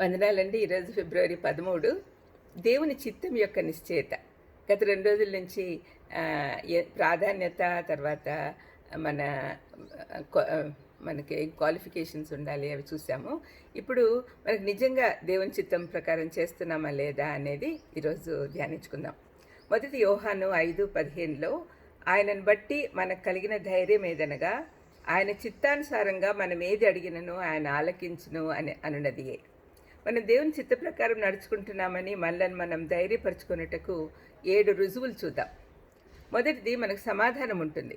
వందనాలండి. ఈరోజు ఫిబ్రవరి 13 దేవుని చిత్తం యొక్క నిశ్చయత. గత 2 రోజుల నుంచి ప్రాధాన్యత, తర్వాత మన మనకి క్వాలిఫికేషన్స్ ఉండాలి అవి చూసాము. ఇప్పుడు మనకు నిజంగా దేవుని చిత్తం ప్రకారం చేస్తున్నామా లేదా అనేది ఈరోజు ధ్యానించుకుందాం. మొదటి యోహాను 5:15లో ఆయనను బట్టి మనకు కలిగిన ధైర్యం ఏదనగా ఆయన చిత్తానుసారంగా మనం ఏది అడిగినను ఆయన ఆలకించును అని అనున్నదియే. మనం దేవుని చిత్త ప్రకారం నడుచుకుంటున్నామని మనల్ని మనం ధైర్యపరచుకున్నట్టుకు 7 రుజువులు చూద్దాం. మొదటిది, మనకు సమాధానం ఉంటుంది.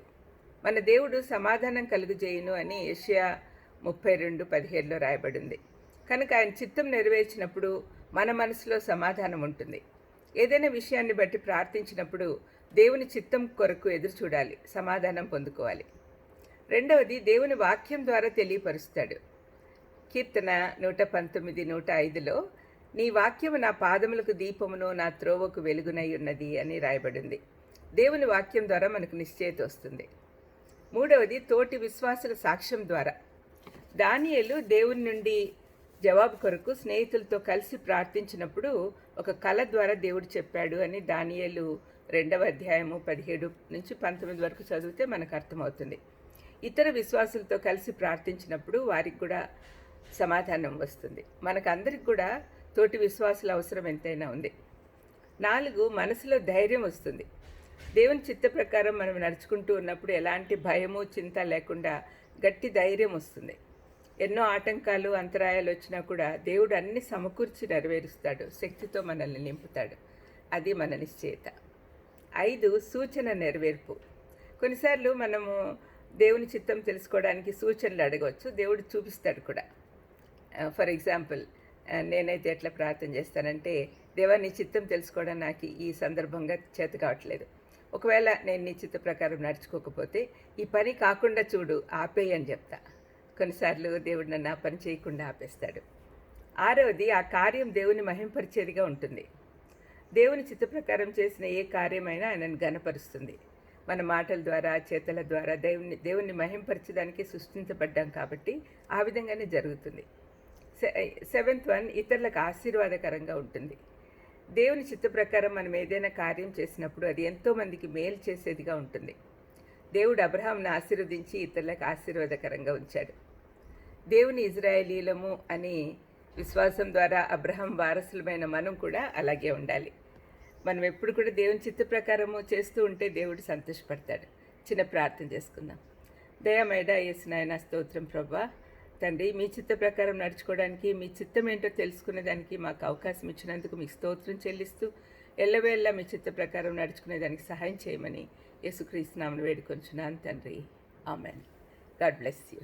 మన దేవుడు సమాధానం కలుగజేయును అని యెషయా 32:17లో రాయబడింది. కనుక ఆయన చిత్తం నెరవేర్చినప్పుడు మన మనసులో సమాధానం ఉంటుంది. ఏదైనా విషయాన్ని బట్టి ప్రార్థించినప్పుడు దేవుని చిత్తం కొరకు ఎదురు చూడాలి, సమాధానం పొందుకోవాలి. రెండవది, దేవుని వాక్యం ద్వారా తెలియపరుస్తాడు. కీర్తన 119:105లో నీ వాక్యము నా పాదములకు దీపమును, నా త్రోవకు వెలుగునై ఉన్నది అని రాయబడింది. దేవుని వాక్యం ద్వారా మనకు నిశ్చయత వస్తుంది. మూడవది, తోటి విశ్వాసుల సాక్ష్యం ద్వారా. దానియేలు దేవుని నుండి జవాబు కొరకు స్నేహితులతో కలిసి ప్రార్థించినప్పుడు ఒక కళ ద్వారా దేవుడు చెప్పాడు అని దానియేలు 2:17-19 వరకు చదివితే మనకు అర్థమవుతుంది. ఇతర విశ్వాసులతో కలిసి ప్రార్థించినప్పుడు వారికి కూడా సమాధానం వస్తుంది. మనకందరికి కూడా తోటి విశ్వాసుల అవసరం ఎంతైనా ఉంది. 4, మనసులో ధైర్యం వస్తుంది. దేవుని చిత్త ప్రకారం మనం నడుచుకుంటూ ఉన్నప్పుడు ఎలాంటి భయము, చింత లేకుండా గట్టి ధైర్యం వస్తుంది. ఎన్నో ఆటంకాలు, అంతరాయాలు వచ్చినా కూడా దేవుడు అన్ని సమకూర్చి నెరవేరుస్తాడు, శక్తితో మనల్ని నింపుతాడు. అది మన నిశ్చయత. 5, సూచన నెరవేర్పు. కొన్నిసార్లు మనము దేవుని చిత్తం తెలుసుకోవడానికి సూచనలు అడగవచ్చు, దేవుడు చూపిస్తాడు కూడా. ఫర్ ఎగ్జాంపుల్, నేనైతే ఎట్లా ప్రార్థన చేస్తానంటే, దేవా నీ చిత్తం తెలుసుకోవడం నాకు ఈ సందర్భంగా చేత కావట్లేదు. ఒకవేళ నేను నీ చిత్త ప్రకారం నడుచుకోకపోతే ఈ పని కాకుండా చూడు, ఆపేయి అని చెప్తా. కొన్నిసార్లు దేవుడు నన్ను ఆ పని చేయకుండా ఆపేస్తాడు. 6వది, ఆ కార్యం దేవుని మహింపరిచేదిగా ఉంటుంది. దేవుని చిత్త ప్రకారం చేసిన ఏ కార్యమైనా ఆయనను ఘనపరుస్తుంది. మన మాటల ద్వారా, చేతల ద్వారా దేవుని మహింపరచడానికి సృష్టించబడ్డాం కాబట్టి ఆ విధంగానే జరుగుతుంది. 7th వన్, ఇతరులకు ఆశీర్వాదకరంగా ఉంటుంది. దేవుని చిత్త ప్రకారం మనం ఏదైనా కార్యం చేసినప్పుడు అది ఎంతోమందికి మేలు చేసేదిగా ఉంటుంది. దేవుడు అబ్రహాంను ఆశీర్వదించి ఇతరులకు ఆశీర్వాదకరంగా ఉంచాడు. దేవుని ఇజ్రాయేలీలము అని విశ్వాసం ద్వారా అబ్రహాం వారసులమైన మనం కూడా అలాగే ఉండాలి. మనం ఎప్పుడు కూడా దేవుని చిత్త ప్రకారము చేస్తూ ఉంటే దేవుడు సంతోషపడతాడు. చిన్న ప్రార్థన చేసుకుందాం. దయామేడ యేసు నాయనా, స్తోత్రం ప్రభా. తండ్రి, మీ చిత్త ప్రకారం నడుచుకోవడానికి, మీ చిత్తం ఏంటో తెలుసుకునేదానికి మాకు అవకాశం ఇచ్చినందుకు మీకు స్తోత్రం చెల్లిస్తూ, ఎల్లవేళ్ళ మీ చిత్త ప్రకారం నడుచుకునేదానికి సహాయం చేయమని యేసుక్రీస్తు నామమున వేడుకొంచున్నాను తండ్రి. ఆమెన్. God bless you.